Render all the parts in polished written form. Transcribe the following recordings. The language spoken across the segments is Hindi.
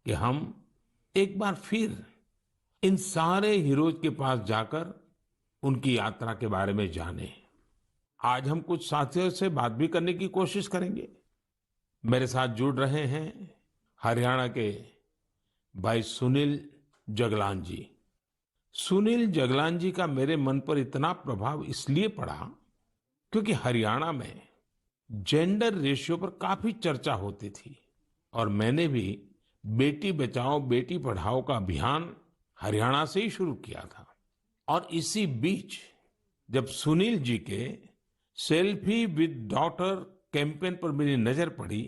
कि हम एक बार फिर इन सारे हीरोज के पास जाकर उनकी यात्रा के बारे में जानें। आज हम कुछ साथियों से बात भी करने की कोशिश करेंगे। मेरे साथ जुड़ रहे हैं हरियाणा के भाई सुनील जगलान जी। सुनील जगलान जी का मेरे मन पर इतना प्रभाव इसलिए पड़ा क्योंकि हरियाणा में जेंडर रेशियो पर काफी चर्चा होती थी और मैंने भी बेटी बचाओ बेटी पढ़ाओ का अभियान हरियाणा से ही शुरू किया था। और इसी बीच जब सुनील जी के सेल्फी विद डॉटर कैंपेन पर मेरी नजर पड़ी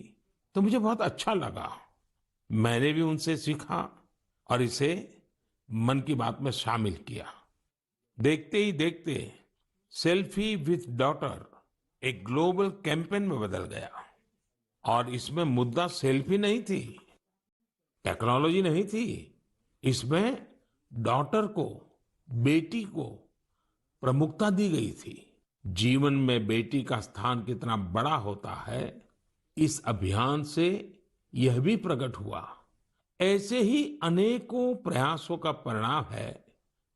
तो मुझे बहुत अच्छा लगा। मैंने भी उनसे सीखा और इसे मन की बात में शामिल किया। देखते ही देखते सेल्फी विथ डॉटर एक ग्लोबल कैंपेन में बदल गया और इसमें मुद्दा सेल्फी नहीं थी, टेक्नोलॉजी नहीं थी, इसमें डॉटर को, बेटी को प्रमुखता दी गई थी। जीवन में बेटी का स्थान कितना बड़ा होता है, इस अभियान से यह भी प्रकट हुआ। ऐसे ही अनेकों प्रयासों का परिणाम है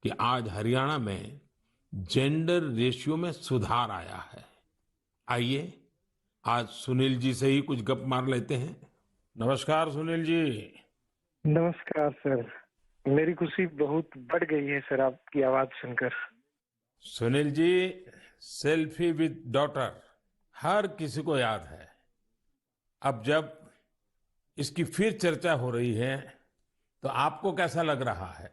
कि आज हरियाणा में जेंडर रेशियो में सुधार आया है। आइए आज सुनील जी से ही कुछ गप मार लेते हैं। नमस्कार सुनील जी। नमस्कार सर। मेरी खुशी बहुत बढ़ गई है सर आपकी आवाज सुनकर। Sunil ji, selfie with daughter हर किसी को याद है। अब जब इसकी फिर चर्चा हो रही है तो आपको कैसा लग रहा है?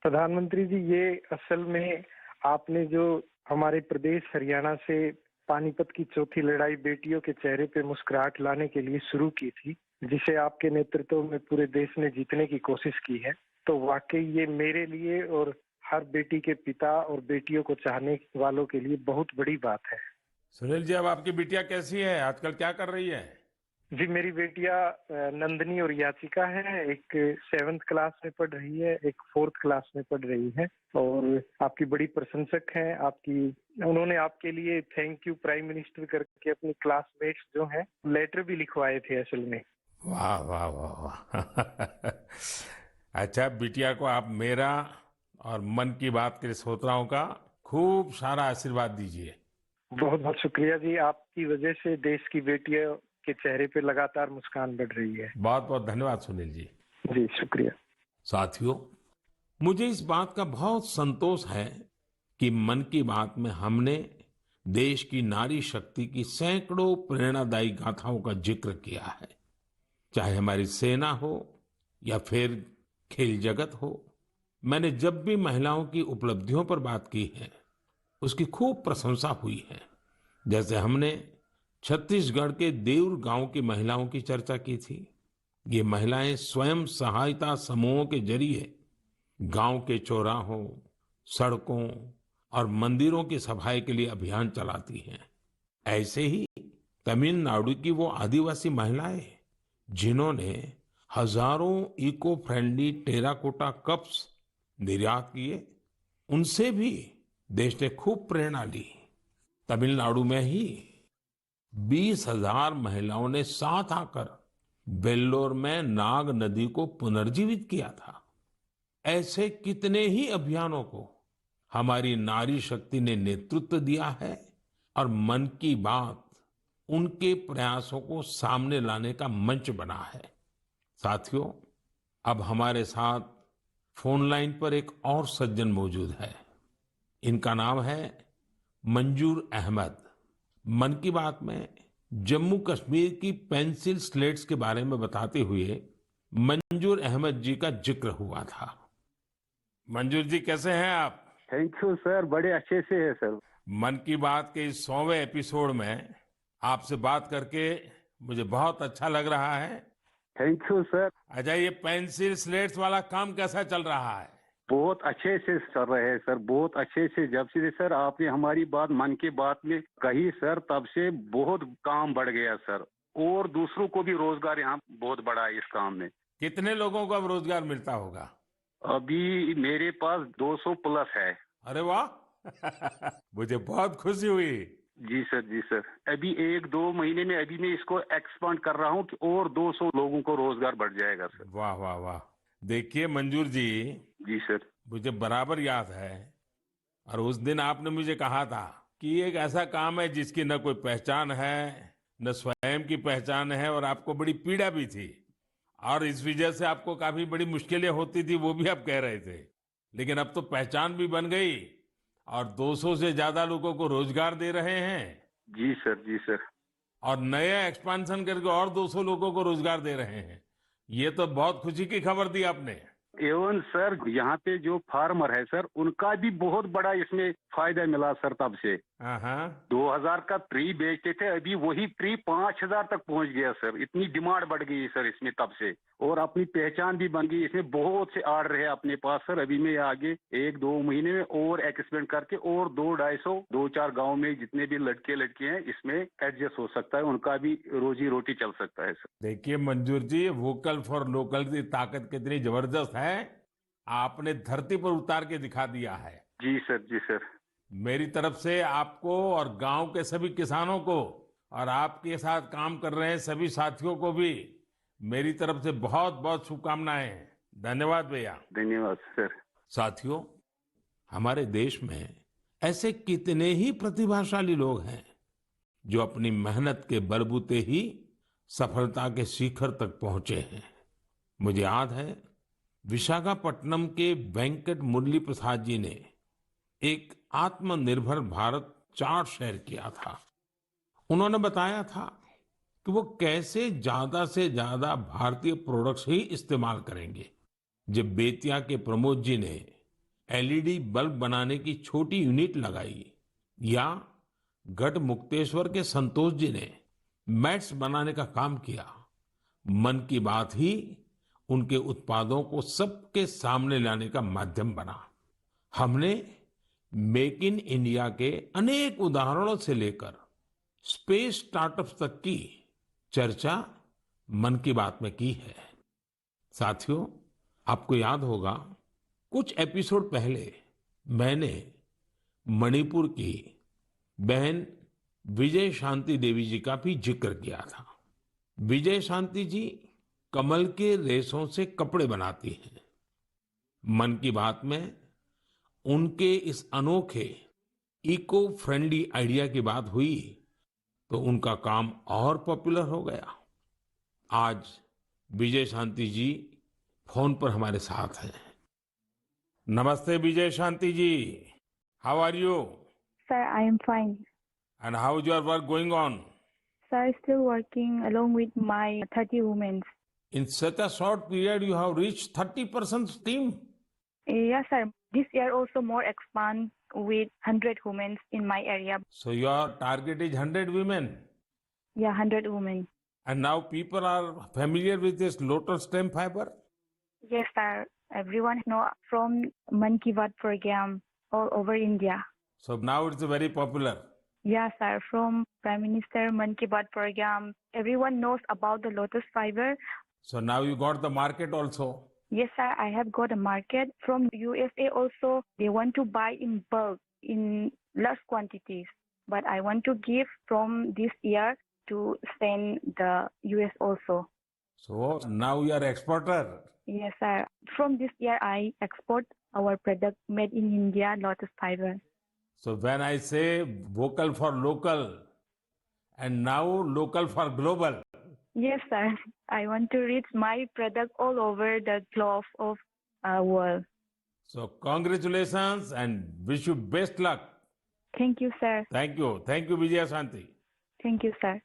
प्रधानमंत्री जी, ये असल में आपने जो हमारे प्रदेश हरियाणा से पानीपत की चौथी लड़ाई बेटियों के चेहरे पे मुस्कुराहट लाने के लिए शुरू की थी, जिसे आपके नेतृत्व में पूरे देश ने जीतने की कोशिश की है, तो वाकई ये मेरे लिए और हर बेटी के पिता और बेटियों को चाहने वालों के लिए बहुत बड़ी बात है। सुनील जी, अब आपकी बिटिया कैसी है, आजकल क्या कर रही है? जी, मेरी बेटियां नंदनी और याचिका है। एक 7th क्लास में पढ़ रही है, एक 4th क्लास में पढ़ रही है और आपकी बड़ी प्रशंसक हैं। उन्होंने आपके लिए थैंक यू प्राइम मिनिस्टर करके अपनी क्लासमेट्स जो हैं लेटर भी लिखवाए थे असल में। वाह वाह वाह वाह। अच्छा, बिटिया को आप मेरा और मन की बात के श्रोताओं का खूब सारा आशीर्वाद दीजिए। बहुत बहुत शुक्रिया जी, आपकी वजह से देश की बेटियों के चेहरे पे लगातार मुस्कान बढ़ रही है। बहुत बहुत धन्यवाद सुनील जी। जी शुक्रिया। साथियों, मुझे इस बात का बहुत संतोष है कि मन की बात में हमने देश की नारी शक्ति की सैकड़ों प्रेरणादायी गाथाओं का जिक्र किया है। चाहे हमारी सेना हो या फिर खेल जगत हो, मैंने जब भी महिलाओं की उपलब्धियों पर बात की है उसकी खूब प्रशंसा हुई है। जैसे हमने छत्तीसगढ़ के देउर गांव की महिलाओं की चर्चा की थी। ये महिलाएं स्वयं सहायता समूहों के जरिए गांव के चौराहों, सड़कों और मंदिरों की सफाई के लिए अभियान चलाती हैं। ऐसे ही तमिलनाडु की वो आदिवासी महिलाएं जिन्होंने हजारों इको फ्रेंडली टेराकोटा कप्स निर्यात किए, उनसे भी देश ने खूब प्रेरणा ली। तमिलनाडु में ही 20,000 महिलाओं ने साथ आकर वेल्लोर में नाग नदी को पुनर्जीवित किया था। ऐसे कितने ही अभियानों को हमारी नारी शक्ति ने नेतृत्व दिया है और मन की बात उनके प्रयासों को सामने लाने का मंच बना है। साथियों, अब हमारे साथ फोन लाइन पर एक और सज्जन मौजूद है। इनका नाम है मंजूर अहमद। मन की बात में जम्मू कश्मीर की पेंसिल स्लेट्स के बारे में बताते हुए मंजूर अहमद जी का जिक्र हुआ था। मंजूर जी, कैसे हैं आप? थैंक यू सर, बड़े अच्छे से है सर। मन की बात के इस 100वें एपिसोड में आपसे बात करके मुझे बहुत अच्छा लग रहा है। Thank you sir. अच्छा, ये पेंसिल स्लेट्स वाला काम कैसा चल रहा है? बहुत अच्छे से चल रहे हैं सर, बहुत अच्छे से। जब से सर आपने हमारी बात मन की बात में कही सर, तब से बहुत काम बढ़ गया सर, और दूसरों को भी रोजगार यहाँ बहुत बड़ा है इस काम में। कितने लोगों को अब रोजगार मिलता होगा? अभी मेरे पास 200 प्लस है। अरे वाह। मुझे बहुत खुशी हुई। जी सर, जी सर। अभी 1-2 महीने में अभी मैं इसको एक्सपांड कर रहा हूँ कि और 200 लोगों को रोजगार बढ़ जाएगा सर। वाह वाह वाह। देखिए मंजूर जी, जी सर। मुझे बराबर याद है और उस दिन आपने मुझे कहा था कि ये एक ऐसा काम है जिसकी न कोई पहचान है, न स्वयं की पहचान है, और आपको बड़ी पीड़ा भी थी और इस वजह से आपको काफी बड़ी मुश्किलें होती थी, वो भी आप कह रहे थे। लेकिन अब तो पहचान भी बन गई और 200 से ज्यादा लोगों को रोजगार दे रहे हैं जी सर, जी सर। और नया एक्सपांशन करके और 200 लोगों को रोजगार दे रहे हैं। ये तो बहुत खुशी की खबर दी आपने। एवं सर यहाँ पे जो फार्मर है सर, उनका भी बहुत बड़ा इसमें फायदा मिला सर तब से। हाँ हाँ। 2000 का ट्री बेचते थे, अभी वही ट्री 5000 तक पहुंच गया सर। इतनी डिमांड बढ़ गई है सर इसमें तब से, और अपनी पहचान भी बन गई। इसमें बहुत से आर्डर है अपने पास सर। अभी मैं आगे 1-2 महीने में और एक्सपेंड करके और 200-250 2-4 गांव में जितने भी लड़के लड़की हैं इसमें एडजस्ट हो सकता है, उनका भी रोजी रोटी चल सकता है सर। देखिए मंजूर जी, वोकल फॉर लोकल की ताकत कितनी जबरदस्त है, आपने धरती पर उतार के दिखा दिया है। जी सर, जी सर। मेरी तरफ से आपको और गांव के सभी किसानों को और आपके साथ काम कर रहे हैं सभी साथियों को भी मेरी तरफ से बहुत बहुत शुभकामनाएं। धन्यवाद भैया। धन्यवाद सर। साथियों, हमारे देश में ऐसे कितने ही प्रतिभाशाली लोग हैं जो अपनी मेहनत के बलबूते ही सफलता के शिखर तक पहुंचे हैं। मुझे याद है विशाखापट्टनम के वेंकट मुरली प्रसाद जी ने एक आत्मनिर्भर भारत चार्ट शेयर किया था। उन्होंने बताया था कि वो कैसे ज्यादा से ज्यादा भारतीय प्रोडक्ट्स ही इस्तेमाल करेंगे। जब बेतिया के प्रमोद जी ने एलईडी बल्ब बनाने की छोटी यूनिट लगाई, या गढ़ मुक्तेश्वर के संतोष जी ने मैट्स बनाने का काम किया, मन की बात ही उनके उत्पादों को सबके सामने लाने का माध्यम बना। हमने मेक इन इंडिया के अनेक उदाहरणों से लेकर स्पेस स्टार्टअप्स तक की चर्चा मन की बात में की है। साथियों, आपको याद होगा कुछ एपिसोड पहले मैंने मणिपुर की बहन विजय शांति देवी जी का भी जिक्र किया था। विजय शांति जी कमल के रेशों से कपड़े बनाती हैं। मन की बात में उनके इस अनोखे इको फ्रेंडली आइडिया की बात हुई तो उनका काम और पॉपुलर हो गया। आज विजय शांति जी फोन पर हमारे साथ हैं। नमस्ते Vijay Shanti ji, how are you? Sir, I am fine. And how is your work going on? Sir, still working along with my 30 women. In such a short period you have reached 30% team. Yes, sir. This year also more expand with 100 women in my area. So your target is 100 women. Yeah, 100 women. And now people are familiar with this lotus stem fiber? Yes, sir. Everyone know from Man Ki Baat program all over India. So now it's very popular. Yes, sir. From Prime Minister Man Ki Baat program, everyone knows about the lotus fiber. So now you got the market also. Yes, sir. I have got a market from USA also. They want to buy in bulk, in large quantities. But I want to give from this year to send the US also. So now you are exporter. Yes, sir. From this year, I export our product made in India, lotus fiber. So when I say vocal for local and now local for global. Yes, sir. I want to reach my product all over the globe of world. So congratulations and wish you best luck. Thank you, sir. Thank you. Thank you, Vijaya Shanti. Thank you, sir.